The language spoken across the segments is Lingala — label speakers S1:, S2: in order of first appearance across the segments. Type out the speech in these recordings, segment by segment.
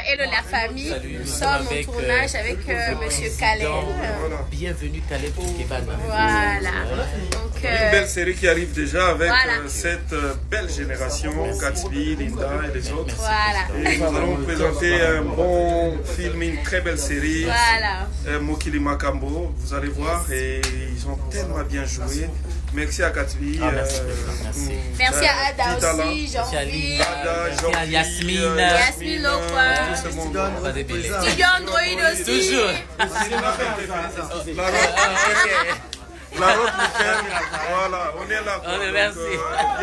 S1: hello la famille. Nous sommes au tournage avec Monsieur Caleb.
S2: Bienvenue Caleb Kebana.
S1: Voilà. Donc,
S3: une belle série qui arrive déjà avec cette belle génération, Gatsby, Linda et les autres.
S1: Voilà.
S3: Et nous allons présenter un bon film, une très belle série.
S1: Voilà.
S3: Mokili Makambo, vous allez voir, et ils ont tellement bien joué. Merci à Gatsby.
S1: Merci à Ada aussi, Jean-Philippe.
S2: Merci à Yasmine.
S1: Yasmine Lokwa. Studio Android aussi.
S2: Toujours.
S3: La route, voilà, on est là.
S2: Oh, merci.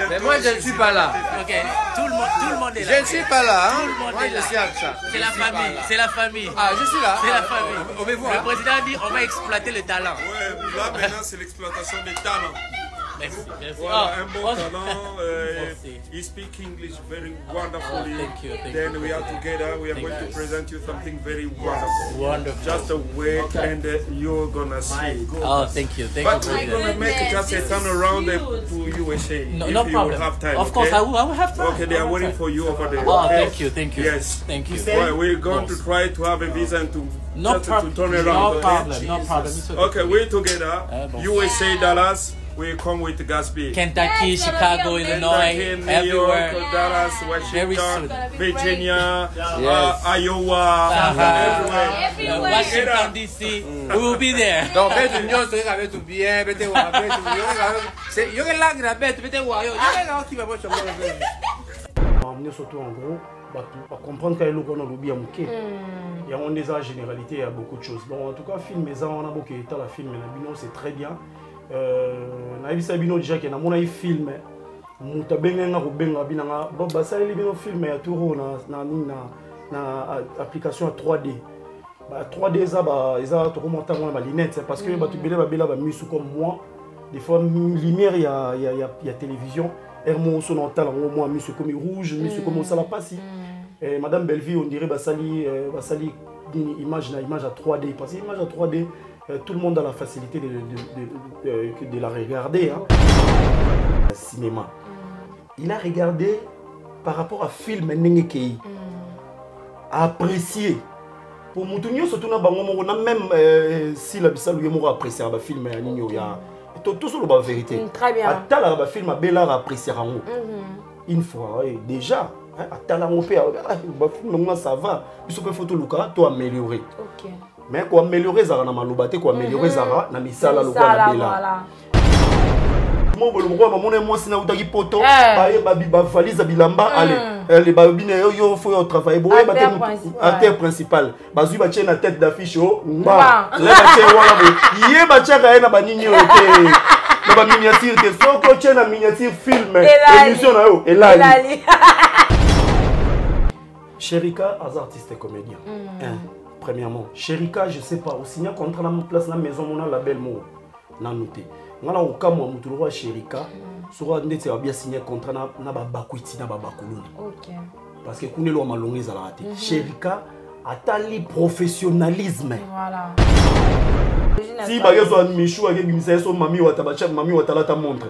S4: Mais moi, je ne suis pas là.
S2: Ok, tout le monde est là.
S4: Je ne suis pas là.
S2: Tout le monde
S4: moi,
S2: est là.
S4: Je suis absent.
S2: C'est la famille. C'est la famille.
S4: Ah, je suis là.
S2: C'est la famille. Le président a dit on va exploiter le talent.
S3: Ouais, là maintenant c'est l'exploitation des talents.
S2: Merci, merci.
S3: Voilà, un bon talent. He speaks English very wonderfully.
S2: Thank you.
S3: Then we are together. We are going to present you something very wonderful.
S2: Wonderful.
S3: Just a wait, and you're gonna see.
S2: Oh, thank you. Thank
S3: But
S2: you.
S3: we're gonna make just a turn around to USA.
S2: No,
S3: if
S2: no
S3: you
S2: problem.
S3: have time.
S2: Of course, I will have time.
S3: Okay, they are waiting for you over there.
S2: Oh,
S3: okay?
S2: thank you. Thank you.
S3: Yes.
S2: Thank you.
S3: Well, we're going to try to have a visa and to turn around.
S2: No
S3: okay?
S2: problem. No problem.
S3: Okay, we're together. USA, Dallas. We come with Gatsby.
S2: Kentucky, Chicago, Illinois,
S3: New
S2: everywhere.
S3: York, Dallas,
S2: Very
S3: Washington,
S2: soon.
S3: Virginia, Iowa, everywhere.
S2: Washington DC. We will be there.
S4: Donc, bête union, c'est avec tout bien, bête wa, bête c'est yo que langue la bête, bête wa yo. Yo que qui va pas changer.
S5: Amener surtout en gros, pour comprendre qu'il y a qu'on a l'oublié à mouquer. Il y a des généralités, il y a beaucoup de choses. Bon, en tout cas, film mais on a beaucoup d'état la film, c'est très bien. Na bisa bino déjà que na mona i film muta benga ko benga binanga bo basali bino film ya turo na application 3D ba 3D ça ba isa to remonter moi ba lunette parce que ba tu bela ba bela ba misu comme moi des fois lumière il y a télévision hermo son entend au moins misu comme rouge misu comme ça la passe et madame Belleville on dirait basali image à 3D parce que image à 3D tout le monde a la facilité de la regarder. Hein. Cinéma. Il a regardé par rapport à film Nengekei. Apprécié. Pour Moutounio, surtout on a même si la bissa lui a apprécié un film Ningyo. Tout sur la vérité.
S1: Très bien.
S5: À tel un film à Bella apprécié une fois déjà. À tel un film ça va. Puis sur photo Luca, toi améliorer.
S1: Ok.
S5: Mais quoi améliorer Zara na malobate quoi améliorer Zara na misala lokola bela. Mon bolo ko mamona mo sina utaki poto baye ba valise bilamba allez les babine yo faut travailler bo acteur principal bazui ba na tête d'affiche ba le ba tie wala bo yé ba tia ka na ba nini oté na ba miniature te soko tie na miniature film émission na yo elali. Sherika as artiste et comédien. Premièrement, Sherika, je sais pas, au signer contrat dans place la maison, on a la belle mot. N'a noté. On a au cas moi, on Sherika, sur un net, bien signé contrat na bakuiti na bakuluni.
S1: Ok.
S5: Parce que qu'on est loin malongé à la raté. Sherika a tali professionnalisme.
S1: Voilà.
S5: Si bah yo so michou avec bimisa so mami wa tabacha mami wa talata montre.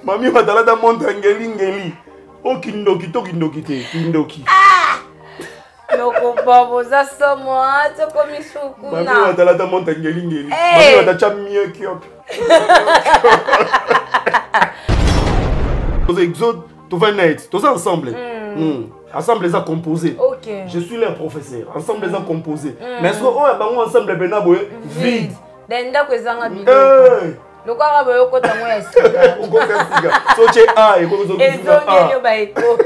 S5: Mami wa talata montre ngeli. Oh kindoki to kindoki te kindoki.
S1: Loko babo za somo ato komisuku na.
S5: Mami watalata monta ngeli. Mami watacha mieux kiop. Tous exode, tout va net, tous ensemble. Ensemble les a composés.
S1: OK.
S5: Je suis leur professeur. Ensemble les a composés. Mais est-ce que bango ensemble bena boye vide.
S1: Denda kwezanga bido. Le quoi va yo kota mo ya siga.
S5: On kota siga. So che a e ko zo
S1: siga. Ezo ba eko.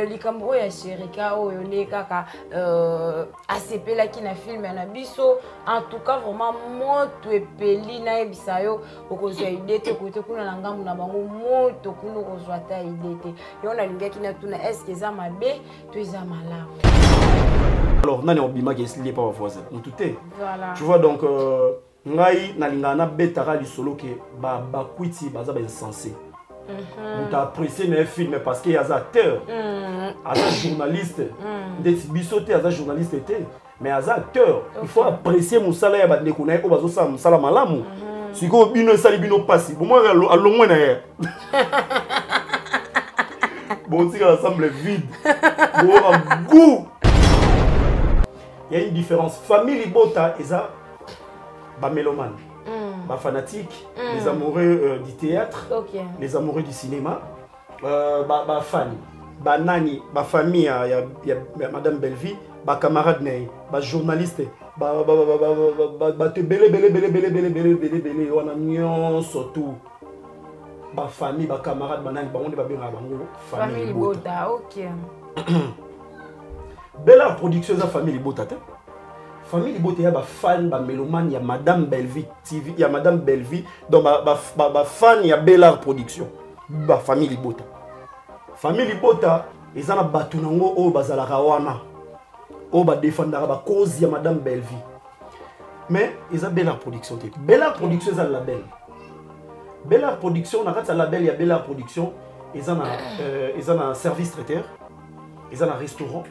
S1: Likambo ya Sherika oyo ne kaka asepela ki na film na biso en tout cas vraiment moto epeli na ebisa yo okozwa idée te kote kuna na ngambu na bango moto kuna okozwa ta idée te yo na lingaki na tuna est-ce que za mabe to eza malamu.
S5: Alors nani obima ki esli pas voisin en tout est.
S1: Voilà.
S5: Tu vois donc ngai na lingana betara li solo ke ba kwiti baza ba insensé. On t'a apprécié dans un film parce qu'il y a des acteurs, des journalistes, des bisotés, des journalistes, mais des acteurs. Il faut apprécier mon salaire, il faut apprécier mon salaire. Si vous avez un salaire, vous avez un salaire. Bon, si ça semble vide. Bon, un goût. Il y a une différence. Famille Libota, ils ont mélomane, fanatique, les amoureux du théâtre, les amoureux du cinéma, fan, nani, famille, il y a Madame Bellevie, camarade, journaliste, belé, on a surtout. Famille, camarade, famille Libota, ok. Bella production de famille Libota. Famille Libota, il y a fan, mélomane, il y a Madame Bellevie TV, il y a Madame Bellevie, donc fan, il y a Bella production. Famille Libota. Famille Libota, ils ont batunango au bazalarawana, au défendra la cause de Madame Bellevie. Mais ils ont Bella production. Bella production, ils ont la belle. Bella production, on a un label, il y a Bella production, ils ont un service traiteur, ils ont un restaurant.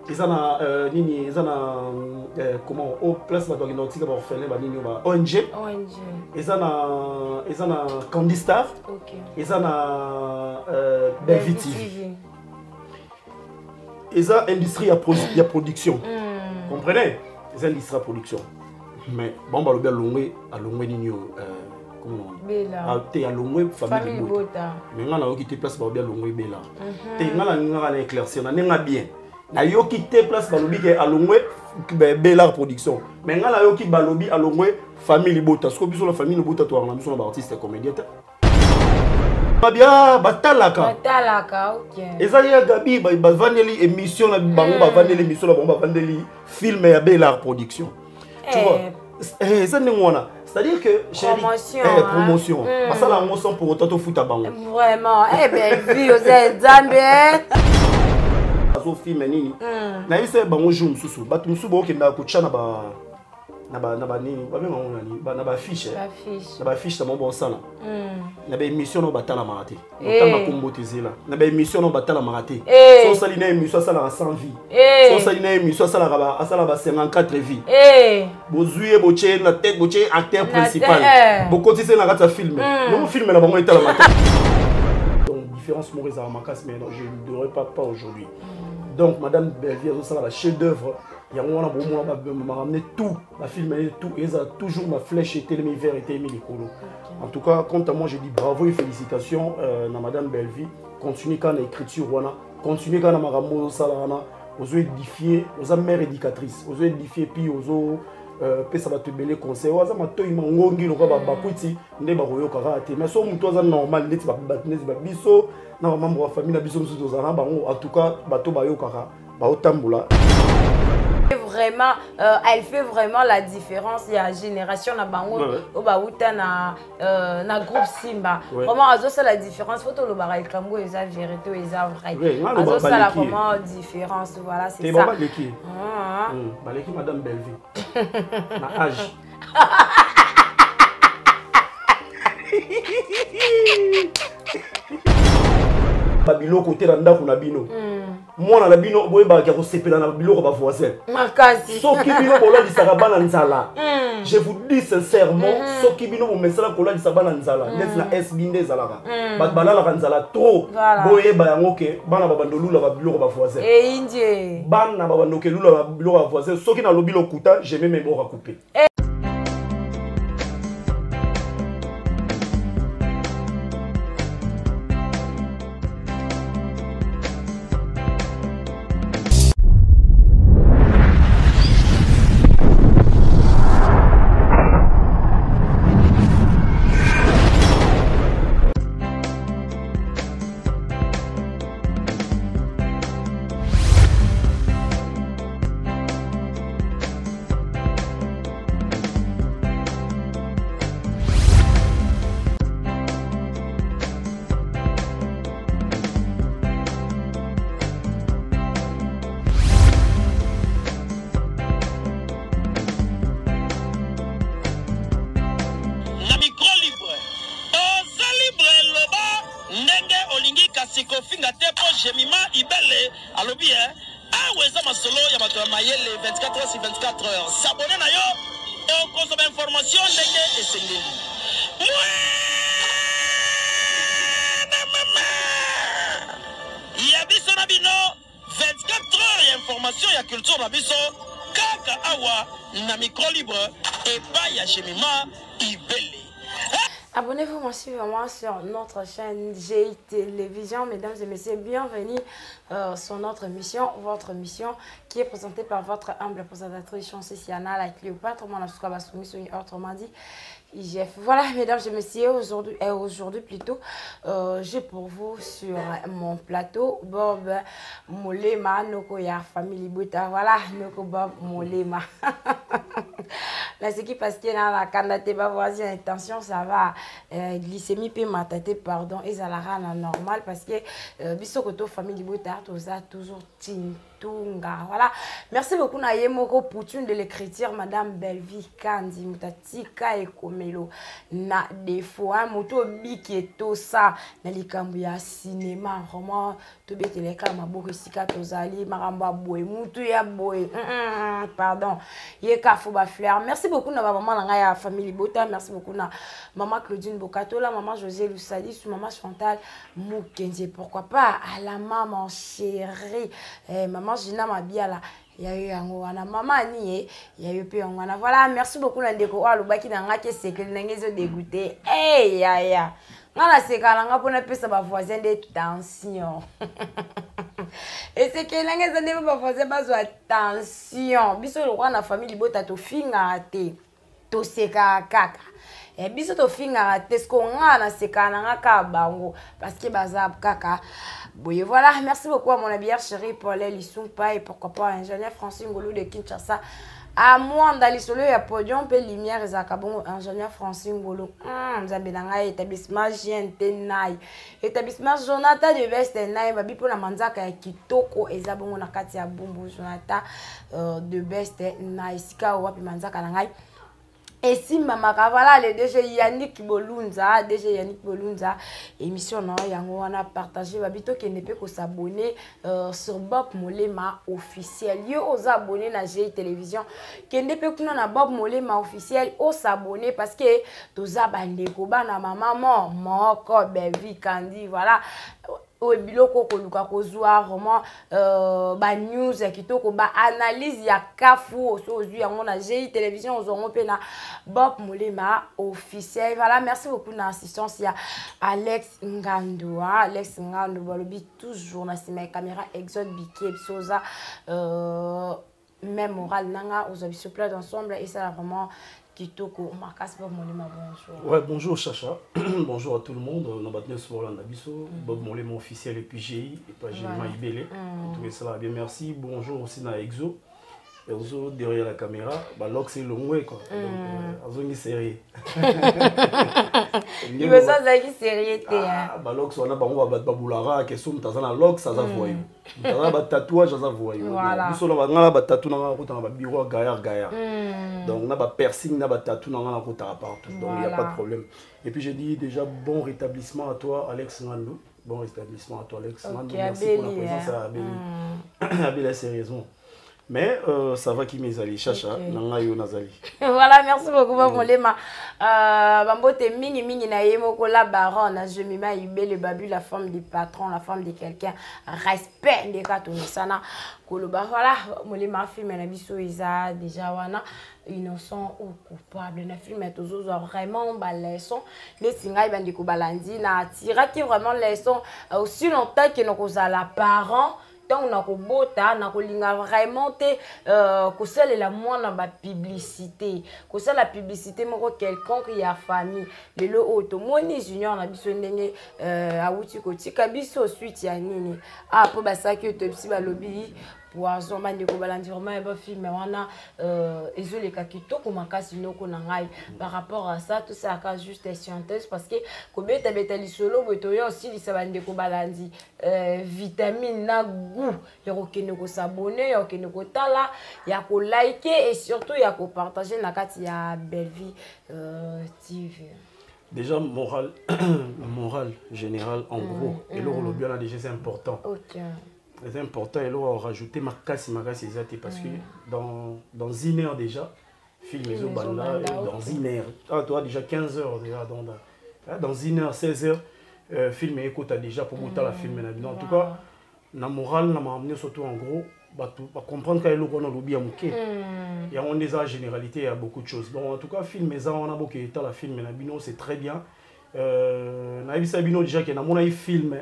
S5: Ils ont comment au place de ONG. Ils ont un Candy Star. Ils ont un Bellevie TV. Ils ont industrie à production. Comprenez? Ils ont industrie à production. Mais bon, bah le bien longue à longue nino. Bella. T'es à longue famille Libota. Mais on a quitté place pour bien longue Bella. T'es on a éclairci, on a n'est bien. Na yo quitté place balobi ke alongwe Bella production mais nga la yo ki balobi alongwe famille Libota parce que biso la famille Libota to na biso na artiste comédien bien batalaka ok ezali ya gabi ba vandeli émission na bango ba vandeli émission na bango ba vandeli film ya Bella production tu vois ça ngona c'est-à-dire que promotion parce la on sans pour autant to foot bango
S1: vraiment ben vie aux Zambie
S5: film nini na yise bango jour mususu batu mususu bo kenda kucha na ba nini ba benga ngani ba na ba fiche na ba fiche na bon sala na ba émission no batala maraté otanga kombotezela na ba émission no batala maraté so sali na émission sala à 100 vie so sali na émission sala ba 54 vie bozuye boche na tête boche acteur principal bokotise na kata film no film na bango etala maraté donc différence Maurice Armakas mais non je ne devrais pas aujourd'hui. Donc, Madame Bellevie a la chef-d'œuvre. Il y a ramené tout, la film tout, et ils ont toujours ma flèche et mes verts et mes colos. En tout cas, quant à moi, je dis bravo et félicitations à Madame Bellevie. Continuez quand l'écriture, continuez quand la marambo salana, aux édifier, aux mères éducatrices, aux édifier puis aux ça va te belé conseil waza matoyi mangongi loka ba bakuti nde ba koyo karate mais so muto za normal leti ba batnezi ba biso na membre wa famille na biso muso za na bango en tout cas bato ba yo kaka ba otambola.
S1: Vraiment, elle fait vraiment la différence. Il y a génération na bango au bauta na groupe Simba. Vraiment, azo ça la différence. Faut le baral kambo eza vérité eza vrai. Azo ça la vraiment différence. Voilà, c'est ça.
S5: Baleki. Baleki Madame Bellevie. Na âge. Babilo côté randa kuna bino. Moi na bino boye ba ko sepela na biloko ba voisin
S1: makasi
S5: soki bino bola lisaka bana nzala je vous dis sincèrement soki bino bo mesala kola lisaka bana nzala nes na SBND zalaka ba balala nzala trop boye ba yango ke bana ba bandolula ba biloko ba voisin
S1: indie
S5: bana ba bandoke lula ba biloko ba voisin soki na lobi lokuta je vais même bo couper.
S6: Sikofinga tepo jemima ibele alobi aweza masolo ya bato ya mayele 24 heures sur 24 heures s'abonner na yo et consommer information ndenge esengeli information ya culture na biso kaka awa na micro libre et pas ya Jemima Ibele.
S1: Abonnez-vous massivement sur notre chaîne GI Télévision. Mesdames et messieurs, bienvenue sur notre mission, votre mission qui est présentée par votre humble présentatrice Siana, la Cléopâtre, autrement dit IGF. Voilà, mesdames et messieurs, aujourd'hui plutôt, j'ai pour vous sur mon plateau Bob Molema, Nokoya Family Buta. Voilà, Noko Bob Molema. Là, c'est qui parce qu'il y a la candidature, voici intention, ça va glycémie, puis ma tête, pardon, et ça la rend normal parce que bisokoto famille Buta, tout ça, toujours tintunga. Voilà, merci beaucoup, Nayemoko Poutune de l'écriture, Madame Belvi Kandi, Mutatika et Komelo, na défaut, hein, Moto Biki et tout ça, Nalikambuya cinéma, roman, tout bête, les cas, ma borisika, Tozali, Maramba Boy, Moutuya Boy, pardon, Yeka Foba Fleur. Merci beaucoup, na maman Nangaya famille Bota, merci beaucoup, na maman Claudine Bokatola, maman José Lussadis, maman Chantal Moukenzie, pourquoi pas, à la maman chérie, maman Gina Mabiala. Il y a eu un maman ni il y a eu peu un voilà, merci beaucoup Nandeko Alobaki Nanga qui c'est que n'engezo dégoûté. Hey ya ya. Ngala c'est quand nga pona pesa ba voisin de tension. Et c'est que n'engezo ne ba voisin ba zo tension. Biso lo kwa na famille bota to finga te. To seka kaka. Et biso to finga te ce qu'on a na seka na ka bango parce que bazab kaka. Oui, voilà, merci beaucoup à mon ami chéri Paul Lissumpa et pourquoi pas ingénieur Francine Ngolo de Kinshasa. À moi, dans l'isolo, il y a podium, peu lumière, et Zakabon, ingénieur Francine Ngolo. Zabelanga, établissement GNT établissement Jonathan de Best-Naï, Babi pour la Manzaka et Kitoko, et Zabon, na Katia Bumbu, Jonathan de Best-Naï, Sika, Wapi Manzaka, Langai. Et si maman voilà le DG Yannick Bolunza, émission non yango on a partagé babito qui ne peut que s'abonner sur Bob Molema officiel. Yo aux abonnés na GI Télévision qui ne peut que na Bob Molema officiel aux s'abonner parce que tous abandeko bana maman moko Belvi Kandi voilà. O biloko ko luka ko zwa vraiment ba news ya kitoko ba analyse ya kafu so ozui yango na GI Télévision ozongo pe na Bob Molema officiel. Voilà, merci beaucoup na assistance ya Alex Ngando, Alex Ngando balobi toujours na sima caméra exode biké soza même moral nanga aux habits plein d'ensemble et ça vraiment Kitoko, Marcas Bob Molema, bonjour.
S5: Ouais, bonjour Chacha, bonjour à tout le monde. On a battu sur l'Andabiso, Bob Molema officiel et puis GI, et pas Jemima Ibele. Tout ça va bien, merci. Bonjour aussi à Exo. Exo derrière la caméra, bah l'ox c'est long way quoi. Donc, Azongi série.
S1: Il me semble que c'est sérieux.
S5: Bah l'ox on a bah on va battre Baboulara, question t'as un l'ox ça va voyer. T'as un tatouage ça va voyer.
S1: Voilà.
S5: Nous sommes là bah tatou dans la route dans la bureau gaillard. Donc on a pas piercing, on a pas tatou dans la route partout. Donc il y a pas de problème. Et puis j'ai dit déjà bon rétablissement à toi Alex Ngando. Bon rétablissement à toi Alex Ngando. Merci pour la présence à Abeli. Abeli sérieusement. Mais ça va qui mes alliés, Chacha, Nangayo Nazali.
S1: Voilà, merci beaucoup, Molema. Bambote mingi na yemoko la baronne, Jemima Ibele Babu, la femme du patron, la femme de quelqu'un. Respect des Katonisana. Koloba, voilà, Molema film na biso isa déjà wana innocent ou coupable. Na film est toujours vraiment leçon. Les singai bandiko balandi na tira qui vraiment leçon aussi longtemps que nos la parents. Donc on a kobota na kolinga vraiment te kosala la mwana ba publicité kosala la publicité moko quelconque ya famille lelo auto moni junior na biso ndenge awuti kotika biso suite ya nini po basaki autopsie balobi poison bande ko balandi vraiment ba film wana ezoleka kitoko makasi noko na ngai par rapport à ça tout ça aka juste scienteuse parce que kobeta beta lisolo boto yo aussi li sabande ko balandi vitamine na goût ya kokende ko s'abonner ya kokende ko tala ya ko liker et surtout ya ko partager na kati ya Belle Vie TV.
S5: Déjà moral général en gros et le bien là déjà c'est important.
S1: OK.
S5: C'est important et là on rajouter ma casse parce que dans une heure déjà film les banda dans une heure toi déjà 15 heures déjà dans une heure 16 heures film écoute déjà pour monter la film en tout cas la morale n'a amené surtout en gros comprendre qu'il y a le lobby à mouké. Il y a une généralité, il y a beaucoup de choses. Bon, en tout cas, film, on a beaucoup de film, c'est très bien. Naibisa bino déjà que na mona i film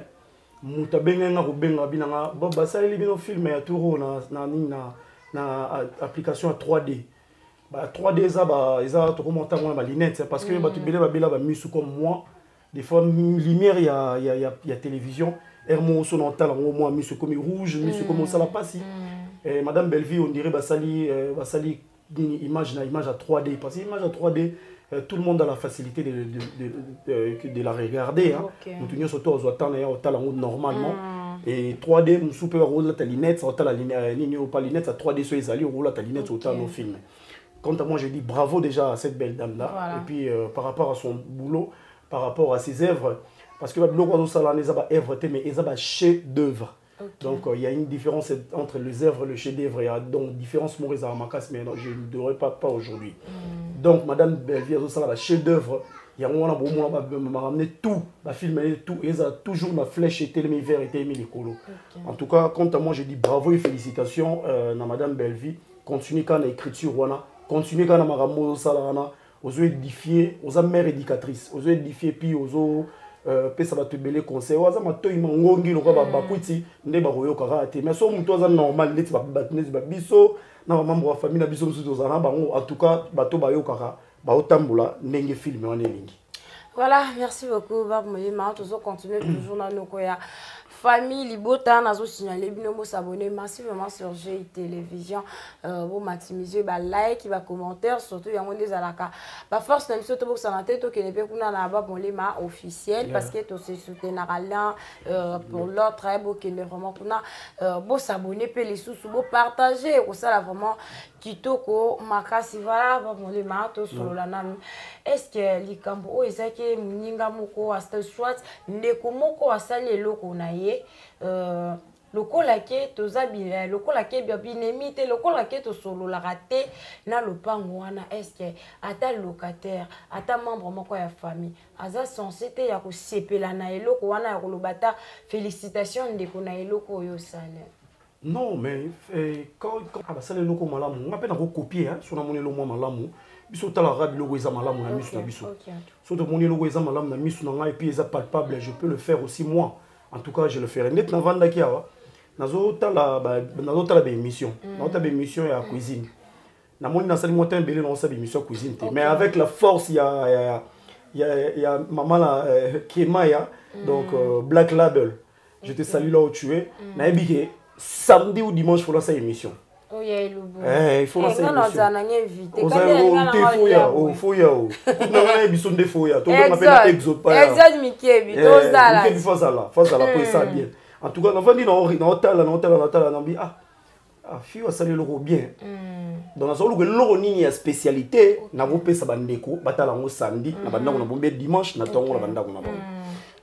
S5: muta benga nga rubenga binanga bo basali bino film ya turo na application à 3D. Ba 3D ça to remonter moi ba lunette parce que ba tu bela ba misu comme moi des fois lumière il y a télévision hermo son mental en moi misu comme rouge misu comme ça la passe et madame Belleville on dirait basali image à 3D parce que image à 3D tout le monde a la facilité de la regarder. Nous sommes surtout aux attentes normalement. Et 3D, nous sommes sur la lunette, sur la lunette, 3D sur les alliés, sur la lunette, sur nos films. Quant à moi, je dis bravo déjà à cette belle dame-là. Voilà. Et puis par rapport à son boulot, par rapport à ses œuvres, parce que le roi de Salah n'est pas œuvre, mais il y a chef d'œuvre. Donc il y a une différence entre les œuvres et le chef-d'œuvre. Il y a donc différence Maurice Amakas, mais non, je ne devrais pas aujourd'hui. Donc Madame Belleville, la chef-d'œuvre, il y a ramené tout, la film tout, et ça a toujours ma flèche et les verts et les colos. En tout cas, quant à moi, je dis bravo et félicitations à Madame Belleville. Continuez quand l'écriture, continuez quand la maramo salana, aux édifier, aux mères éducatrices, aux édifier puis aux pesa ba tebele conseil waza matoyi mangongi lokwa ba bakuti nde ba royo karate mais so muto za normal leti ba batnezi ba biso na membre wa famille na biso musuto za na bango en tout cas bato ba yokaka ba otambula ndenge film wana elingi.
S1: Voilà, merci beaucoup Bab Moyema, toujours continuer toujours dans nos koya famille Libota nazo signaler binomo s'abonner massivement sur GI Télévision pour maximiser ba like ba commentaire surtout yango des alaka ba force na biso to box na tête to que ne peut kuna na Bab Moyema officiel parce que to se soutenir allant pour l'autre très beau que vraiment kuna bo s'abonner pe les sous bo partager ou ça là vraiment kitoko makasi voilà Bab Moyema to solo la nam est-ce que likambo o ezaki muninga moko a style soit ndeko moko asali eloko na ye lokola ke tozabi lokola ke biabinemi te lokola ke to solo la raté na lopango wana est-ce que ata locataire ata membre moko ya famille aza censé te ya ko sepela na eloko wana ya kolobata félicitations ndeko na eloko oyo sale.
S5: Non mais quand ça le loko malamu on appelle na ko copier sur na monelo mo malamu biso tala rabi logo eza malamu na misu na biso so to monelo logo eza malamu na misu na ngai et puis eza palpable je peux le faire aussi moi. En tout cas, je le ferai. Net navanda qui a nazotala ba émission. Nazotala émission ya cuisine. Na moni na sali motin belé na sa émission cuisine. Mais avec la force il y a maman la Kemaya donc Black Label. Je te salue là où tu es. Na ebike samedi ou dimanche pour lancer émission.
S1: Oh yeah, Lubu.
S5: Il faut lancer émission.
S1: On
S5: en tout cas, on va dire ah, fille, ça le bien. Dans la zone où l'eau n'y a spécialité, n'a pas ça bandeko, batalango samedi, n'a pas de dimanche, n'a pas de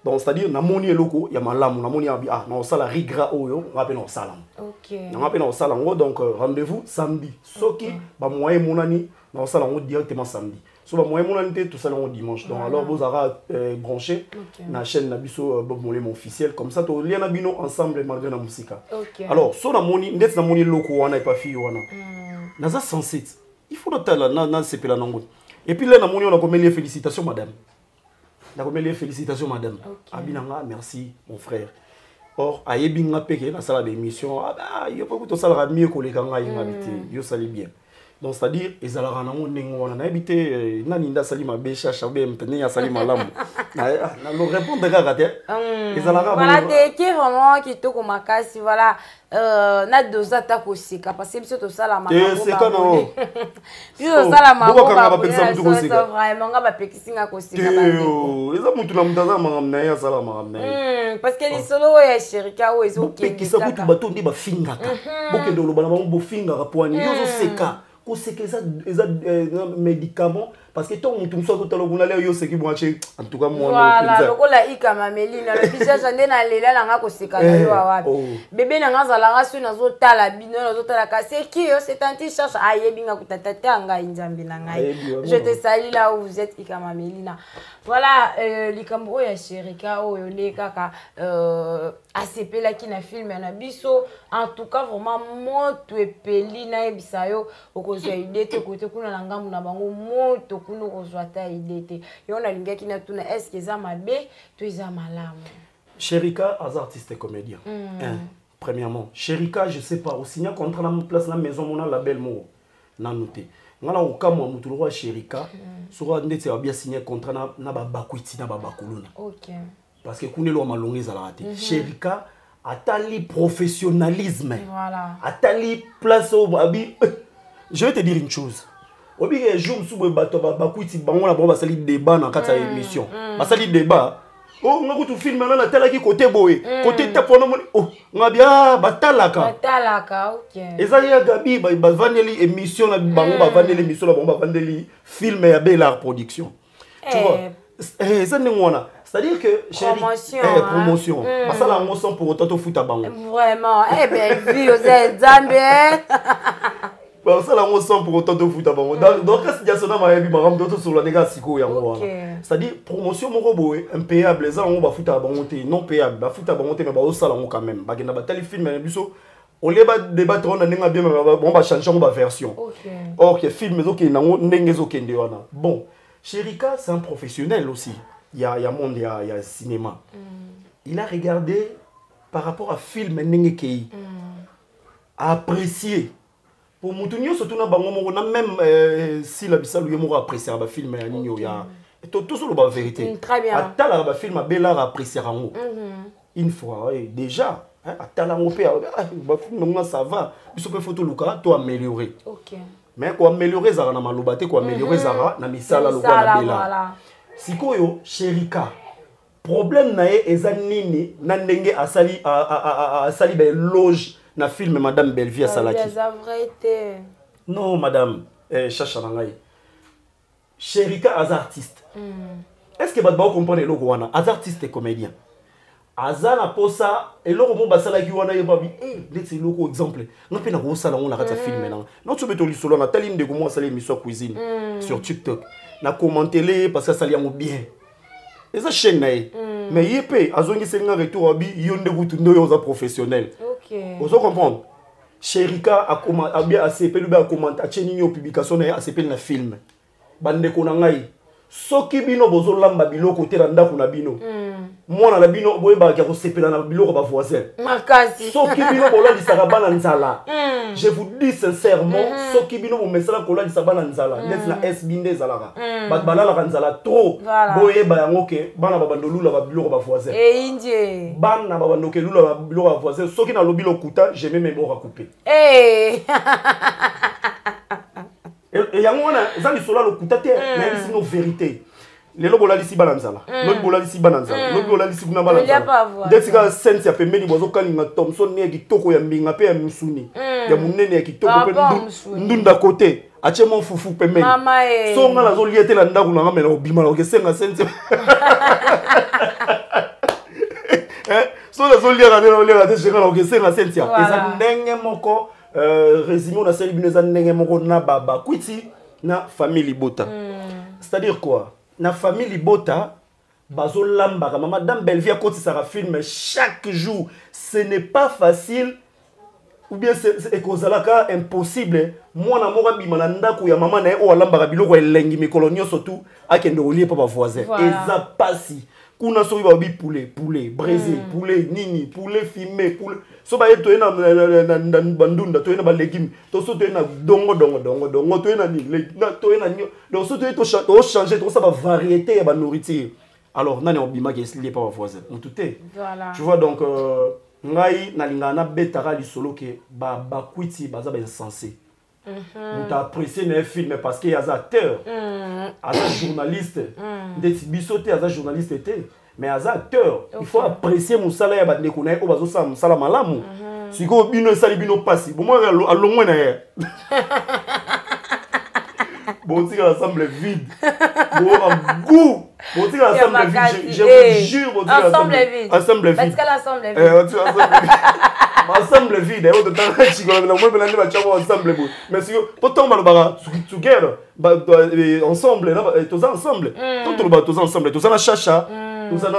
S5: donc c'est-à-dire na moni eloko ya malamu na moni ah na osala rigra oyo ngape na osala.
S1: OK.
S5: Na ngape na osala ngo donc rendez-vous samedi. Soki ba moyen monani na osala ngo directement samedi. So ba moyen monani te tout ça le dimanche. Donc alors vous ara branché na chaîne na biso Bob Moyema officiel comme ça to lien na bino ensemble malgré na musika. Alors so na moni ndet na moni eloko wana et pas fille wana. Na za 107. Il faut notala na sepela nango. Et puis là na moni on a comme les félicitations madame. D'accord, les félicitations madame. Abinanga, merci mon frère. Or, ayebinga peke na sala d'émission, ah bah, yo pas tout ça la mieux que les ganga invité, yo sali bien. Donc c'est-à-dire ezala na monengo na habité naninda sali mabesha chabe mtene ya sali malamu. Na le répondre kaka te. Ezala
S1: voilà te qui vraiment qui to ko makasi voilà na doza ta ko sika parce que biso to sala makambo.
S5: C'est quand non.
S1: Biso sala makambo. Vraiment ngaba pekisinga ko sika ba.
S5: Eza mutu na mutaza makambo na ya sala makambo na.
S1: Parce que les solo ya sherika o ezo
S5: ke. Pekisa kutu bato ndi ba fingaka. Bokendo lo bana ba bo fingaka poani yozo seka. Ko seka eza médicament parce que tant mutu mso ko talo kunale yo seki bwanche en tout cas moi
S1: voilà lokola ikama melina le visage ande na lela langa ko seka na yo wapi bébé nanga zalanga so nazo tala bino nazo tala kasi qui c'est un petit cherche ayebinga kutatata anga inzambi na ngai je te salue là où vous êtes ikama melina voilà likambo ya sherika oyo le kaka asepelaki na film na biso. En tout cas vraiment moto epeli na yebisa yo okozwa idée te côté kuna na ngambu na bango moto kuna okozwa ta idée te. Yo na lingaki na tuna est-ce que ça mabe to eza malamu.
S5: Sherika as artiste et comédien. Premièrement, Sherika, je sais pas, au signer contrat dans place la maison mon label mo na noté. Ngala au cas moi mutu roi Sherika, sura ndete a bien signé contrat na ba bakwiti na ba bakuluna.
S1: OK.
S5: Parce que kunelo malongé za la raté. Sherika atali professionnalisme.
S1: Voilà.
S5: Atali place au abi. Je vais te dire une chose. Obi ke jour sous bato ba bakwiti bango na ba sali débat na kata émission. Ba sali débat. Oh, on a vu tout film maintenant la télé qui côté boé, côté tapono oh, on a bien batalaka.
S1: Batalaka, OK.
S5: Et ça y a Gabi, ba vandeli émission la bango ba vandeli émission la bango ba vandeli film et belle art production. Tu vois? Ça n'est pas. C'est-à-dire que
S1: promotion,
S5: promotion. Parce que là on sent pour autant tout foot à bango.
S1: Vraiment, ben vie aux Zambie.
S5: Parce que là on sent pour autant tout foot à bango. Donc quand il y a son ami ma ram d'autres sur la néga siko ya moi. C'est-à-dire promotion mon robot impayable les gens on va foot à bango non payable, ba foot à bango mais ba au salon quand même. Ba gena ba tali film na biso on les ba débattre on a nenga bien on va changer on va version. OK, film mais OK nango ndenge zo kende wana. Bon, Sherika c'est un professionnel aussi. Il y a monde il y a cinéma. Il a regardé par rapport à film ndenge kei. Apprécié. Pour Moutounio, surtout dans Bango, même si la Bissau est apprécié le film, il y a tout sur la vérité.
S1: Très bien.
S5: Attends, le film a bien apprécié une fois déjà. Attends, on peut ça va. Il faut photo Luca, toi améliorer.
S1: OK.
S5: Mais quoi améliorer Zara na malobate, quoi améliorer Zara na misala Luca na bela. Sikoyo Sherika. Problème nae ezanini na ndenge asali ba loge. Na film Madame Bellevie à Salaki. Non, Madame, Chacha Nangaï. Sherika as artiste. Est-ce que vous comprenez le Rwanda? As artiste et comédien. Azana posa et le roman Basalaki wana yebabi. Let's loco exemple. On peut na sala on la rata film maintenant. Non tu peux solo na taline de comment ça les émissions cuisine sur TikTok. Na commenter les parce que ça li bien. Et ça chaîne naï. Mais yépé azongi senga retour abi yonde gutu ndo za professionnel. Vous comprenez? Sherika a bien ACP, lui a commenté, a tenu une publication na ACP na film. Bande ko na ngai. Soki bino bozo lamba biloko te randa kuna bino. Moi na la bino boye ba ka ko sepela na biloko ba voisin.
S1: Makasi.
S5: Soki bino bola di sarabana nzala. Je vous dis sincèrement, soki bino bo mesala ko la di sarabana nzala. Net na S binde zalaka. Bat balala kanzala trop. Boye ba yango ke bana ba bandolula ba biloko ba voisin.
S1: Inje.
S5: Bana ba bandoke lula ba biloko ba voisin. Soki na lobilo kuta, je même bo couper. Et yango wana zali sola lo kuta te mais c'est nos vérités. Les lobola d'ici bananzala. Lobola d'ici bananzala. Lobola d'ici kuna bananzala. Desika sense ya pembeni bozo kalinga Thompson ne kitoko ya mbinga pe ya musuni. Ya munene ya kitoko pe ndunda côté. Ache mon fufu pembeni. So ngala zo liete la ndaku na ngamela obima la kesenga sense. So la zo liera na liera te sheka la kesenga sense ya. Eza ndenge moko résumé na seli bineza ndenge moko na baba kwiti na famille Bota. C'est-à-dire quoi? Na famille Bota bazo lamba Madame Bellevie côté ça film chaque jour, ce n'est pas facile ou bien c'est kozalaka impossible. Moi na mora bima na ndako ya maman na o lamba biloko elengi mikolonio surtout akende olier papa voisin. Eza pasi. Kuna so ba bi poulet braisé, poulet nini, poulet fumé, poulet so ba yeto na bandunda to na ba légumes, to so to na dongo to na ni na to na ni donc so to changer to ça va variété ya ba nourriture. Alors nani obima ke sli pas voisin. On touté. Voilà. Tu vois donc ngai na lingana betara li solo ke ba kwiti baza ba insensé. On a apprécié le film parce qu'il y a des acteurs, des journalistes, des bisotés, des journalistes, mais des acteurs. Il faut apprécier mon salaire, il faut apprécier mon salaire. Si vous avez un salaire, vous passez. Moi, à l'au moins, Bon, tu l'ensemble vide. Bon, goût. Bon, tu l'ensemble vide. Je vous jure, bon, tu
S1: ensemble vide.
S5: Ensemble vide.
S1: Parce que l'ensemble vide.
S5: Ensemble vide. Et on te t'a dit que nous on va faire ensemble. Mais si pourtant on va together, ensemble, tous ensemble. Tous ensemble. Tous en chacha. Tous en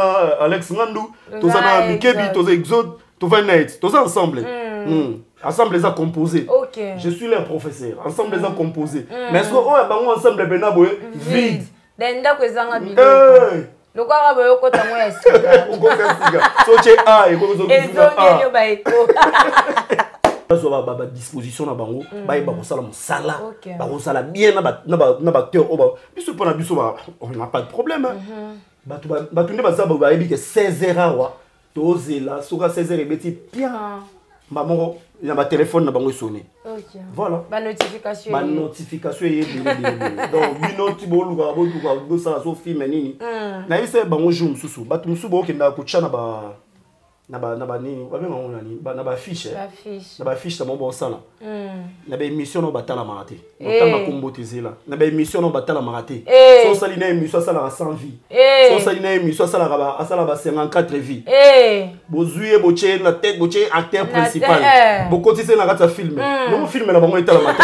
S5: Alex Ngandou. Tous en Mikebi. Tous Exode. Tous Night. Tous ensemble. Ensemble les a composés.
S1: Okay.
S5: Je suis leur professeur. Ensemble les a composés. Mais est-ce qu'on a ensemble vide?
S1: Denda kwezanga biloko. Loko arabe yoko tango ya sika.
S5: So che a et ko zo
S1: yo ba eko.
S5: Bazo ba disposition na bango, ba ba ko sala mosala. Ba ko sala bien na ba acteur oba. Biso pona biso ba on n'a pas de problème. Ba tu ne ba sa ba ebi que 16h wa. Tozela soka 16h ebeti bien. Maman, il y a ma téléphone, il sonné.
S1: Ok.
S5: Voilà.
S1: Ma notification.
S5: Ma notification est donc, minute, tu ça, Sophie, menini. Na ise bango jour mususu. Ba tumsu bo ke na kuchana ba na ba nini, ba benga ngoni, ba na ba fiche.
S1: La fiche.
S5: Na ba fiche na mo sala. Na ba émission no batala maraté. Otanga kombotezela. Na ba émission no batala maraté. So sali na émission sala 100 vie. So sali na émission sala ba 54 vie. Bozuye boche na tête boche acteur principal. Bokoti se na kata film. No film na bango etala maté.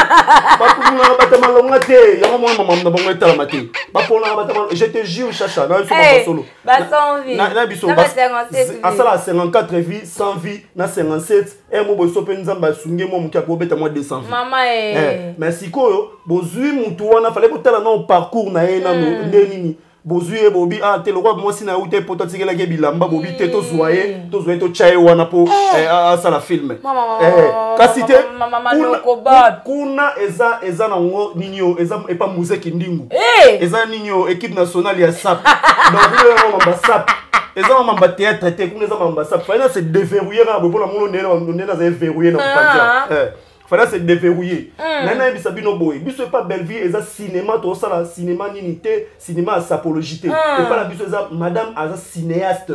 S5: Ba kuna batama longa te. Ya mo mama na bango etala maté. Ba pona batama je te jure chacha na so ba solo.
S1: Ba 100 vie.
S5: Na biso ba 57 asala 54 vie, 100 vie, na 57 et mo boso pe nzamba sunge mo mukia ko beta mo 200 vie.
S1: Mama
S5: mais sikoyo bozui mutu wana fallait botala na parcours na ye na nini bozui bobi ah te lokwa mo sina ute poto tikela ke bilamba bobi te to zoyer to chai wana po asala film. Kasi te kuna eza na ngo ninyo eza epa muzeki ndingu. Eza ninyo équipe nationale ya SAP. Donc le mamba SAP. Eza mamba théâtre te kuna eza mamba SAP. Fallait se déverrouiller na bo na mono nena za verrouiller na kupanza. Fallait se déverrouiller. Nana bisabino boy. Biso pas Belleville eza cinéma to sala cinéma ninité, cinéma sapologie. Et pas la biso eza madame aza cinéaste.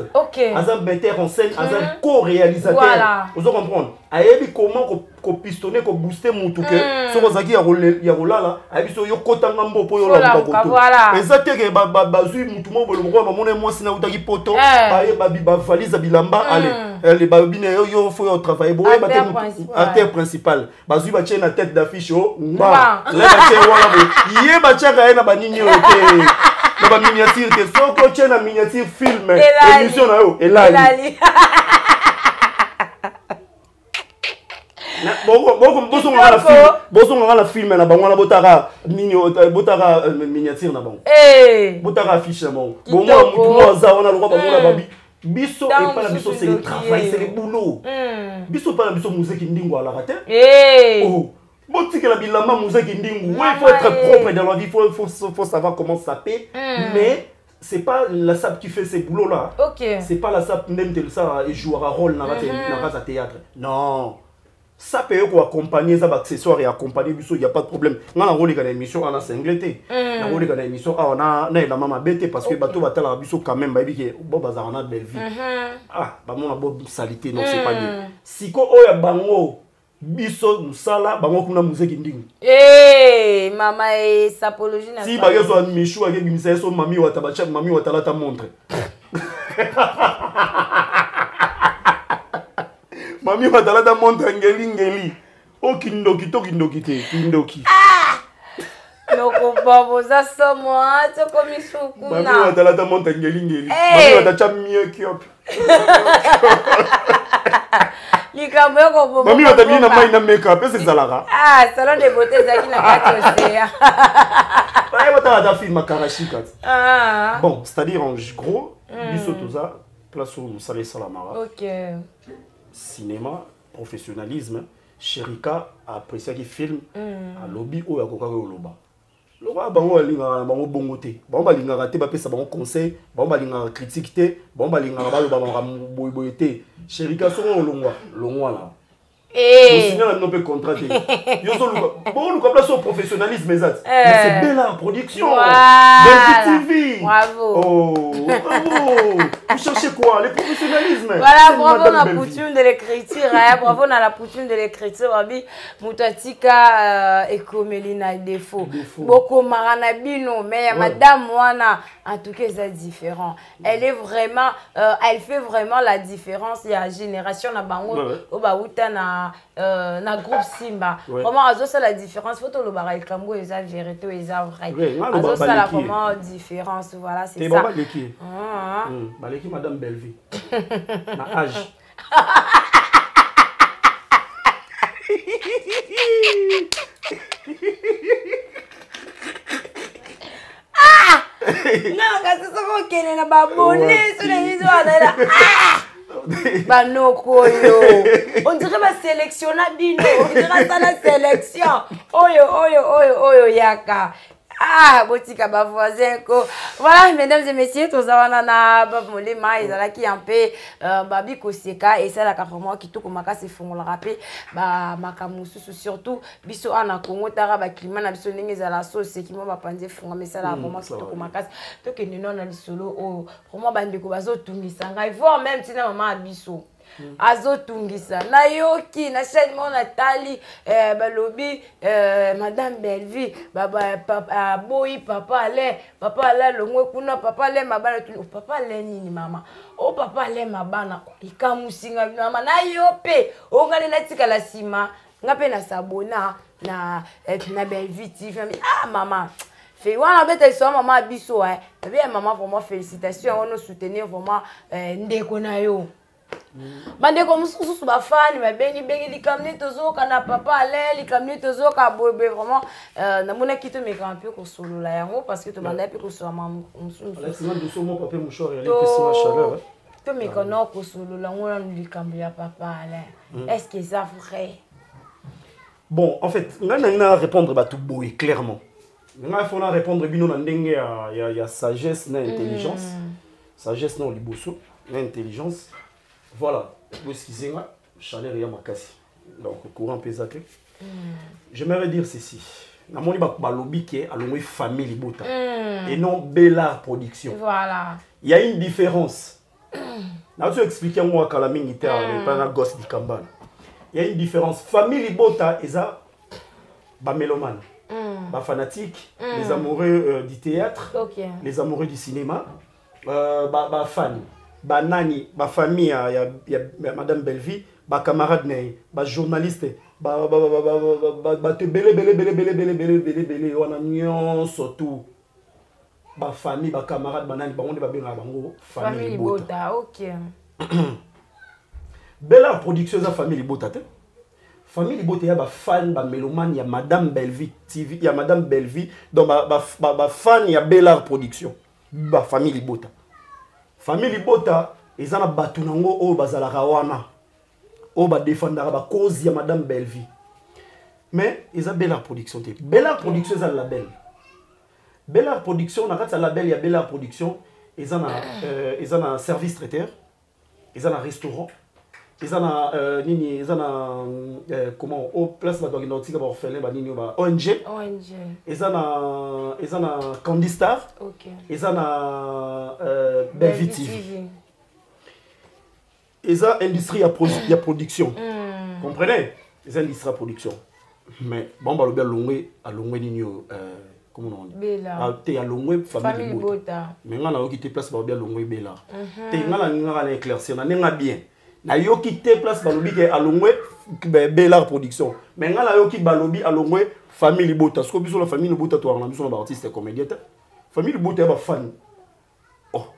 S5: Aza metteur en scène, aza co-réalisateur. Vous comprendre? Ayebi comment ko pistonner ko booster mutu ke so kozaki ya rolala ayebi yo kotanga mbopo yo la ko. Exactement ba zui mutu mo bolo ko mamona mo sina utaki poto ba valise bilamba allez ba bine yo faut yo travailler bo ba acteur principal ba zui ba na tête d'affiche o ba la ba che wala bo ye ba chaka na ba nini o te na ba miniature te so ko che na miniature film émission na yo elali. Boso ngala film na bango na botaka nini botaka miniature na bango botaka affiche na bango mo za wana lokwa bango na babi biso et pas la biso c'est le travail c'est le boulot biso pas la biso musique ndingo ala rate botika la bilamba musique ndingo il faut être propre dans la vie faut savoir comment saper mais c'est pas la SAP qui fait ces boulots là c'est pas la SAP même de ça et jouera rôle dans la théâtre non. Ça peut accompagner ça accessoires et accompagner il y a pas de problème. On a rôle dans l'émission on a singleté. On a rôle dans l'émission on a la maman bête parce que bateau va la biso quand même ba bi que bon bazar on a belle vie. Ah ba mon bon salité non c'est pas bien. Siko oya bango biso musala bango kuna musique ndingi.
S1: Mama sapologie na.
S5: Si ba yeso michu avec bimisa so mami watabacha mami watalata montre. Mami watalata montre ngeli. O kindoki to kindoki te kindoki.
S1: Loko babo za somo ato komisuku na.
S5: Mami watalata montre ngeli. Mami watacha mieux kiop.
S1: Likambo yoko bobo.
S5: Mami watabili na mai na make-up c'est zalaka.
S1: Salon de beauté zaki na kati osea.
S5: Ba watalata film Karachi kat. Bon, c'est-à-dire en gros, biso toza place où salé salamara. Cinéma, professionnalisme, Sherika apprécié qui film à lobby ou à Coca Loba. Le roi bango alinga bango bongote. Bango balinga raté ba pesa bango conseil, bango balinga critique te, bango balinga ba loba bango boyboyete. Sherika so longwa là. signal non peut contrater yo zo bon nous place au professionnalisme exact mais c'est belle en production Belle TV
S1: bravo
S5: vous cherchez quoi le professionnalisme
S1: voilà bravo na coutume de l'écriture bravo na la coutume de l'écriture babi mutatika ekomeli na défaut beaucoup marana bino mais madame wana en tout cas c'est différent elle est vraiment elle fait vraiment la différence il y a génération na bango obauta na groupe Simba vraiment azo ça la différence faut le bara el kambo eza vérité eza vrai azo ça la vraiment différence voilà c'est ça
S5: baleki madame Belleville na âge
S1: non kasi soko kene na babone so na hizo adala banoko yo on dirait ba sélectionner bino on dirait ça la sélection oyo yaka botika ba voisin ko voilà mesdames et messieurs tozawana na babmolema ezalaki un peu babi koseka et ça la vraiment kitoko makasi fongola rapé ba makamususu surtout biso ana Congo tara ba climat na biso ndenge ezala sauce qui mo ba panze fonga mais ça la vraiment kitoko makasi to ke nino na lisolo o vraiment bandeko bazotungisa ngai voir même tina mama biso azotungisa na yoki na chaîne mona tali balobi madame Belleville papa boyi papa ale longwe kuna papa ale mabana tu papa ale nini mama papa ale mabana ikamusinga mama na yope ongale na tika la sima ngape na sabona na Belleville TV mama fait wana beta so mama biso bien maman vraiment félicitations on nous soutenir vraiment ndeko na yo bandeko mususu bafani babengi likamni tozoka na papa ale likamni tozoka bobe vraiment namona kito mekampi ko solola yango parce que to banda pe ko so mususu
S5: sinon de somo papa mouchor ya l'épaisseur chaleur
S1: to mekono ko solola ngona likambi ya papa ale est-ce que ça vrai
S5: bon en fait ngana répondre ba tout boy clairement ngana faut répondre bino na ndenge ya sagesse na intelligence sagesse na liboso na intelligence. Voilà, excusez-moi, chaleur ya makasi. Donc courant pesate. J'aimerais dire ceci. Na moni ba lobby qui est à l'omwe famille Libota et non Bellard Production.
S1: Voilà.
S5: Il y a une différence. Na tu expliquer moi quand la mingi pas na gosse di Kambana. Il y a une différence. Famille Libota eza ba mélomane. Ba fanatique, les amoureux du théâtre, les amoureux du cinéma, ba fans. Ba nani, ba famille ya madame Belleville, ba camarade né, ba journaliste, ba te belé wana nyonso tout. Ba famille, ba camarade, ba nani, ba on ba benga bango famille Bota.
S1: OK.
S5: Bellard Production za famille Bota te. Famille Bota ya ba fan ba mélomane ya madame Belleville TV, ya madame Belleville donc ba fan ya Bellard Production. Ba famille Bota. Famille Bota, ils ont battu nango o bazalaka wana. O ba défendra ba cause ya madame Belleville. Mais ils ont Bellard Production. Bellard Production c'est un label. Bellard Production, na kati label ya Bellard Production, ils ont un service traiteur, ils ont un restaurant, ils ont comment au place ba doit nautique ba orphelin ba nini ba ONG. Ils ont un Candistar.
S1: OK.
S5: Ils ont un Belleville TV. Ils ont industrie à production. Comprenez? Ils ont industrie à production. Mais bon ba lobel longwe a longwe nini comment on dit?
S1: Bellard.
S5: Te a longwe famille Bota. Mais ngana o kité place ba lobel longwe Bellard. Te ngana éclaircir na nga bien. Na yo quitté place balobi ke alongwe Bellard Production mais ngala yo ki balobi alongwe famille Bota parce que biso la famille Bota to na biso na artiste comédien famille Bota ba fan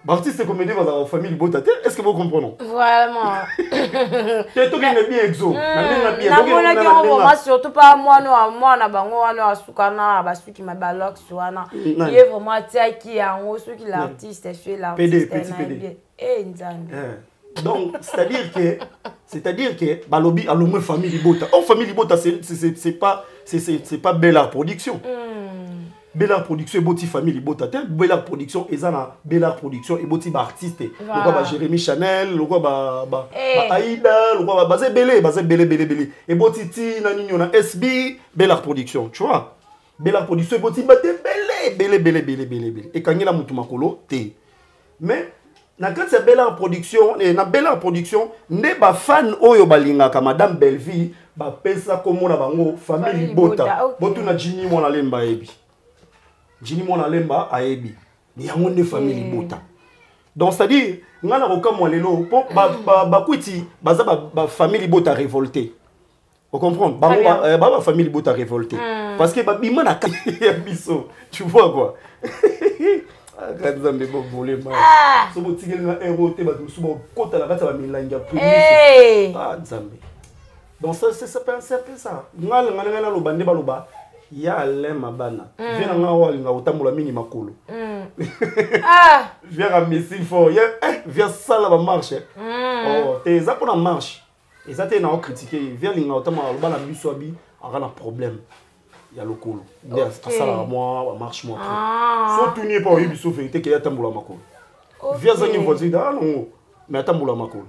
S5: artiste comédien ba famille Bota est-ce que vous comprenez
S1: vraiment
S5: te to ke bien exo na bien
S1: na mona ki on va surtout pas moi na bango wana asukana ba suki ma balok suana il est vraiment tiaki en ceux qui l'artiste fait l'artiste et nzambe.
S5: Donc, c'est-à-dire que balobi alomwe famille Bota. Oh, famille Bota c'est pas Bellard Production. Bella Production et Boti Family Bota. Bella Production et Zana Bella Production et Boti artiste. Le quoi Jérémy Chanel, le quoi Aïda, le quoi basé belé. Et Boti Ti nani na SB Bella Production, tu vois. Bella Production et Boti bate belé. Et quand il a mutu makolo te. Mais na quand c'est Bella Production et na Bella Production ne ba fan oyo balinga ka Madame Belleville ba pesa komo na bango Family Bota. Botu na Jini mona lemba ebi. Jini mona lemba aebi. Ni yango ne Family Bota. Donc c'est-à-dire ngana ko kamwa lelo po ba kwiti baza ba Family Bota révolté. Vous comprenez? Ba Family Bota révolté. Parce que ba bima na biso. Tu vois quoi? Quand vous avez volé mal. Si vous avez un héros, vous avez un héros. Donc ça, c'est ça. Il y a un mabana. Viens à mini makolo. Viens à Messi fort. Viens ça la marche. Oh, t'es ça pour la marche. Et ça t'es na critiquer. Viens à biswabi, on a un problème. Il y a le cool. Il y a ça là moi, marche moi. Faut tourner pas au biso vérité qu'il y a tamboula makolo. Viens à une voiture non, mais tamboula makolo.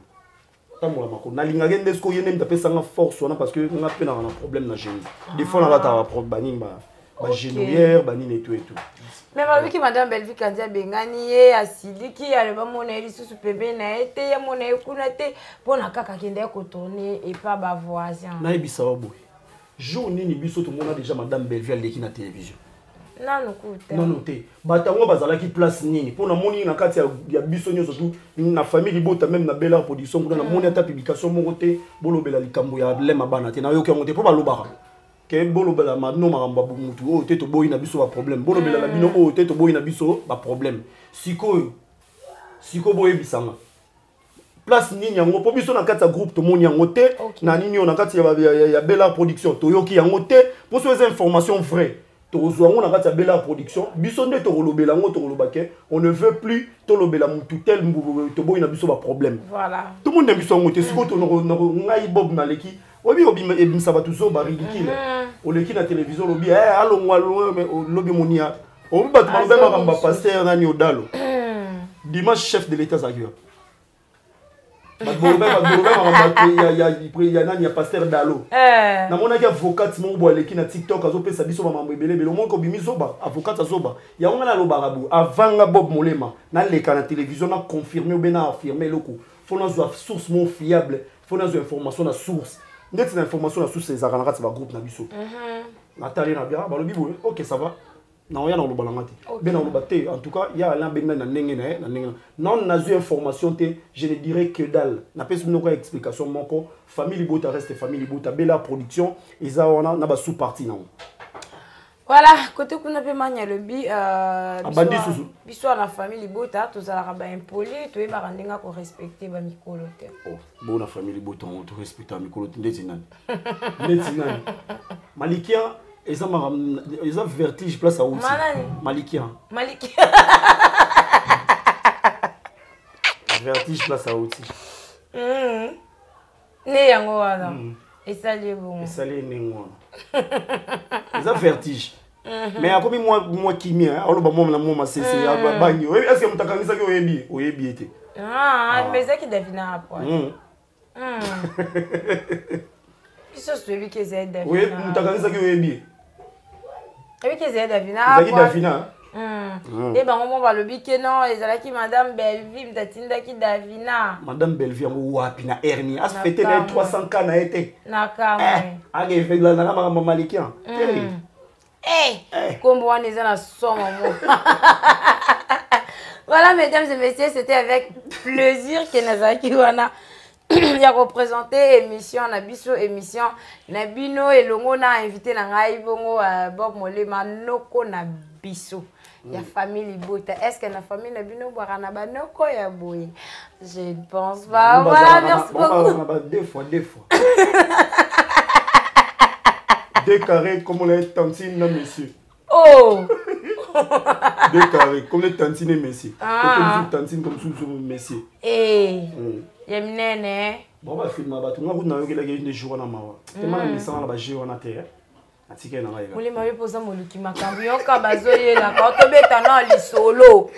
S5: Tamboula makolo. Na linga gende sko yene mtape sanga force wana parce que on a peine un problème na génie. Des fois on a ta problème ba génière, ba ni et tout.
S1: Mais malgré que Madame Belleville kandia bengani ye asili ki ya ba mona lisusu pembe na ete ya mona ekuna te pona kaka kende ko tourner et pas ba voisin.
S5: Na ibisa obo. Jour nini biso tout le monde a déjà Madame Belleville leki na télévision. Non, batango bazala ki place nini pour na moni na kati ya biso nyo surtout na famille Bota même na Bella Production pour na moni ta publication mo côté bolobela likambo ya lema bana te na yo ke ngote po balobaka ke bolobela ma no maramba mutu o te to boyi na biso ba problème bolobela la bino o te to boyi na biso ba problème siko boye bisanga place nini yango po biso na kati ya groupe to moni yango te na nini na kati ya Bella Production to yoki yango te pour ces informations vraies on a fait Bella Production, on ne veut plus tolobela mutu tel tobo ina biso ba problème.
S1: Voilà.
S5: Tout le monde aime biso ngote siko to ngai bob na leki. Obi ebim ça va toujours ba ridicule. O leki na télévision lobi allo ngwalo mais lobi monia. O ba to ba makamba pasteur nani odalo. Dimanche chef de l'état zagueur. Il y a pasteur Dalo. Na mona ki avocat mo bo aleki na TikTok azopesa biso ba mambo ebele bele mo ko bimizoba avocat azoba. Ya ngana lo barabu avanga Bob Molema na leka na télévision na confirmer ou bien affirmer loko. Faut na zo source mo fiable, faut na zo information na source. Ndeti na information na source ezaka na kati ba groupe na biso. Nathalie na bia ba lo bibo OK ça va. Non, il y a en tout cas, il y a un non, on a eu information, je ne dirais que dalle. On a pas une explication. Famille Bota reste Famille Bota, Bella Production, et ça, on a sous-partie.
S1: Voilà, côté qu'on a fait manier le bi, bisous la famille Bota, tous à la impoli, tu es barandinga pour respecter ba mikolo.
S5: Oh, bon la famille Bota, on te respecte à mikolo, ndetinan. Malikia. Ils ont vertige place à Outi. Malikia. Vertige place à Outi.
S1: Ne yango wana. Esali bon.
S5: Esali nengo. Ils ont vertige. Mais à combien moi qui mien, on ba moi na moi c'est banyo. Est-ce que mutakangisa ki oyebi ete?
S1: Mais ça qui devina après. Isso suivi que c'est devina.
S5: Oui, mutakangisa ki oyebi.
S1: Et puis c'est Davina.
S5: Davina.
S1: Et ben on va le biquer non, les ala qui Madame Belleville, tatinda qui Davina.
S5: Madame Belleville ngo wapi na hernie. As fêté les 300 ans na été.
S1: Na kama.
S5: Age fait la na mama malikian.
S1: Comme on est dans la somme mo. Voilà mesdames et messieurs, c'était avec plaisir que Nazaki wana il a représenté émission Nabiso émission Nabino et Longo na invité na ngai bongo Bob Molema noko na biso ya famille Bota. Est-ce que la famille Nabino boira na ba noko ya boy? Je ne pense pas. Voilà, merci beaucoup.
S5: Deux fois. Deux carrés comme on est tantine na monsieur.
S1: Oh.
S5: Deux carrés comme les tantines et monsieur. Comme tantine comme sous monsieur.
S1: Yemnene.
S5: Bon bah film bah tu m'as route na yo que la gueule des jours na mawa. Tellement la mission la ba jeu na terre. atike na ngai
S1: molema yo poza moluki makambo yoka bazoyelaka tobeta na lisolo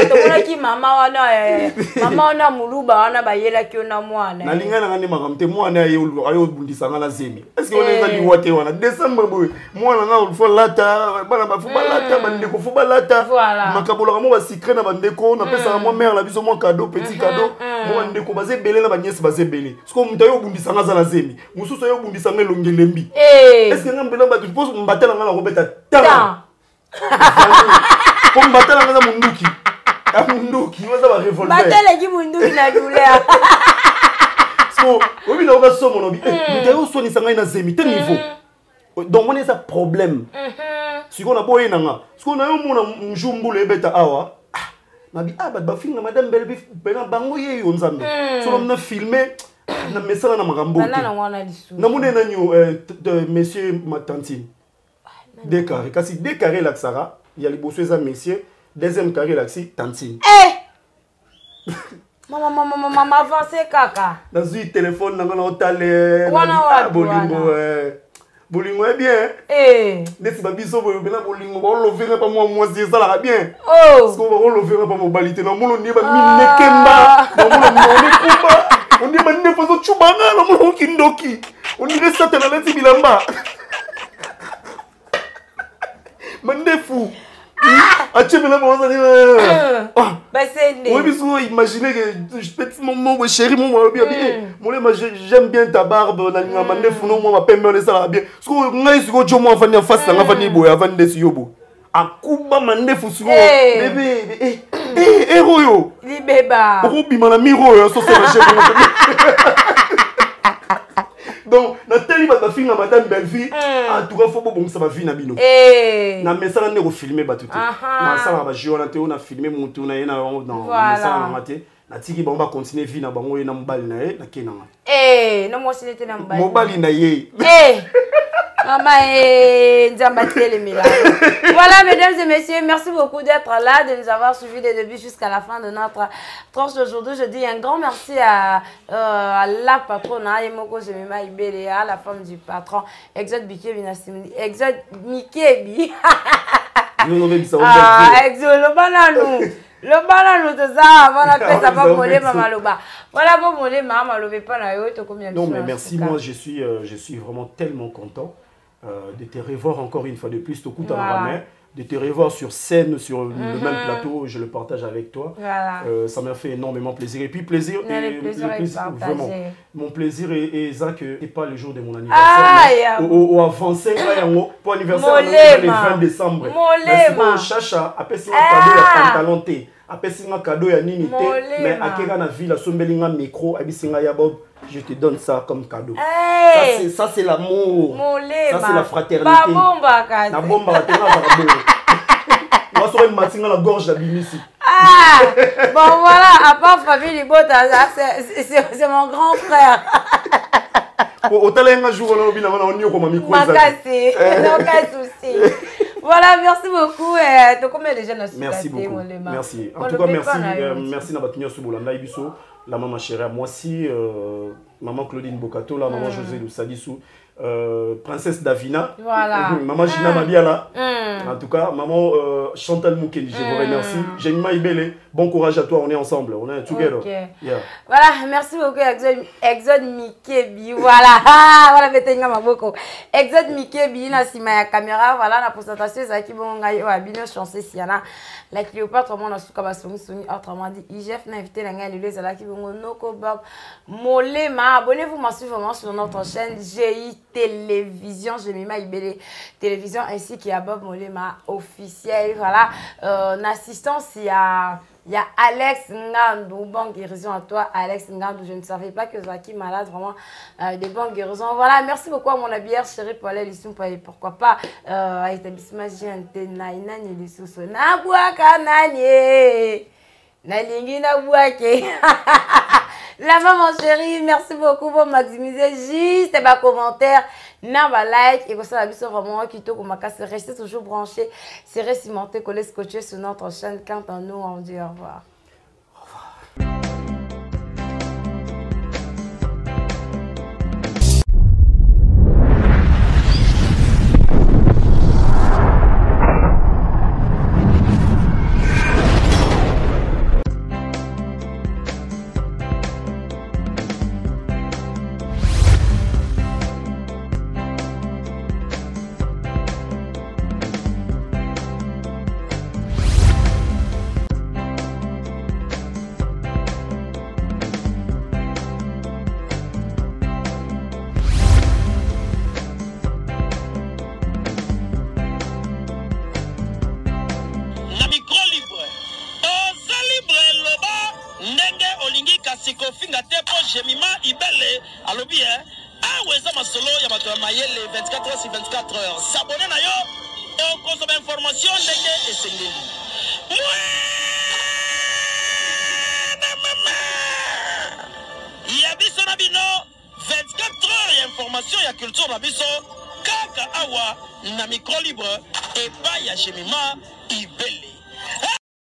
S1: tomonaki mama wana muluba wana bayelaki yo na mwana
S5: nalinga na ngani makambo te mwana ayo bundisanga na zemi est-ce que on est ali wote wana décembre boy mwana na ulfo lata bana bafu balata bandeko fu balata makabola mo ba secret na bandeko na pesa mo mère la biso mo cadeau petit cadeau mo bandeko baze belé na banyesi baze belé parce que muta yo bundisanga za na zemi mususu yo bundisanga longelembi est-ce que ngambela ba tu pose mbatela ngana robeta ta ko mbatela ngana munduki munduki waza ba revolver
S1: batela ki munduki na douleur
S5: so obi na oka somo no bi muta yo soni sanga ina zemi te niveau donc on est un problème si on a boye nanga parce qu'on a eu mon njumbule beta awa na bi ba ba film na madame belbi pena bango ye yo nzambe so on a filmé na mesala na makambo na mune na nyo monsieur ma tantine deux carrés kasi deux carrés la Sara il y a les bosso ça monsieur deuxième carré la si tantine
S1: mama avancé kaka
S5: na zui téléphone na ngana otale bolingo bolingo est bien neti babiso boyo bena bolingo ba lovera pa moi c'est ça la bien parce qu'on va lovera pa mobilité na molo ni ba minekemba na molo ni kumba on dit ba ne faso chubanga na molo kindoki on dirait ça tena leti bilamba mandefu achemela boza ni
S1: bah c'est né
S5: oui biso imaginer que petit mon chéri mon bien moi j'aime bien ta barbe na ninga mandefu no moi pembe on ça la bien parce que ngai siko jomo afanya face na afanya boya avande siyobo akuba mandefu siko bébé royo
S1: libeba
S5: robima na miro yo so c'est chéri donc na teli ba finga madame Belleville en tout cas faut bon ça va vie na bino na mesala ne ko filmer ba tout na ça va jouer na te on a filmé mutu na yena dans mesala na maté na tiki ba on va continuer vie na bango na mbali na ye na kenanga
S1: no mo sinete na mbali
S5: mobali na ye
S1: Maman et Nzambatele Mila. Voilà, mesdames et messieurs, merci beaucoup d'être là, de nous avoir suivis dès le début jusqu'à la fin de notre tranche d'aujourd'hui. Je dis un grand merci à la patronne, Yemoko Jemima Ibele, à la femme du patron, Exode Bikebi Nassimni, Exode Mikebi. Exode, le bananou. Le bananou, tout ça, voilà, ça va voler Maman Loba. Voilà, pour voler Maman Loba, pas la haute, combien de
S5: non, mais merci, moi je suis vraiment tellement content. De te revoir encore une fois de plus, de te revoir sur scène, sur le même plateau, je le partage avec toi.
S1: Voilà.
S5: Ça m'a fait énormément plaisir. Et puis plaisir, vraiment. Mon plaisir est ça que c'est pas le jour de mon anniversaire. Au avancé, pour anniversaire, le 20 décembre. Merci pour Chacha, après c'est un cadeau à pantalonté. Après c'est un cadeau à Ninité. Mais à quel la ville, à Sombelinga micro, à Bissinga Yabob. Je te donne ça comme cadeau. Hey. Ça c'est l'amour. Ça c'est la fraternité. La bomba on va sauver Matinga la gorge d'Abimisi.
S1: Ah bon voilà, à part famille Libota, c'est mon grand frère.
S5: Au talent un jour on a eu comme micro.
S1: Makasi, aucun souci. Voilà, merci beaucoup. Combien de jeunes
S5: merci beaucoup. Merci. En tout cas, merci Nabatunyo Subolanda Ibiso. La maman chérie, moi aussi, maman Claudine Bokato, la maman José Lussadissou, princesse Davina,
S1: voilà.
S5: Maman Gina Mabiala, en tout cas, maman Chantal Moukeni, je vous remercie. Jemima Ibele, bon courage à toi, on est ensemble, on est together.
S1: Okay. Yeah. Voilà, merci beaucoup Exode Mikebi, voilà, voilà, mettez-moi ma beaucoup. Exode Mikebi, na sima ya caméra, voilà, la présentation, c'est qui bon, bien chanceux si y en a. La Cléopâtre, on a souka basoni soni, autrement dit, IGF n'a invité la gagne, les ala qui vont noko bob, molema, abonnez-vous massivement sur notre chaîne GI Télévision, Jemima Ibele Télévision, ainsi qu'il y a Bob Molema officiel, voilà, l'assistance, il y a Alex Ngandou, bonne guérison à toi, Alex Ngandou. Je ne savais pas que Zaki malade, vraiment des bonnes guérisons. Voilà, merci beaucoup à mon habillère chérie Paulette Lissou, pourquoi pas à l'établissement GNT Nainani Lissou, Nabuaka Nani, Nalingi Nabuake. La maman chérie, merci beaucoup pour maximiser juste ma commentaire, ma like et que ça la vraiment qui te comme restez toujours branché, c'est cimenté, collé, scotché sur notre chaîne. Quant à nous, on dit au revoir. Au revoir.
S6: te po Jemima Ibele alobi aweza masolo ya bato mayele 24h/24. S'abonner na yo et consommer information ndenge esengeli. Ya biso na bino 24h ya information ya culture na biso kaka awa na micro libre et pas ya Jemima Ibele.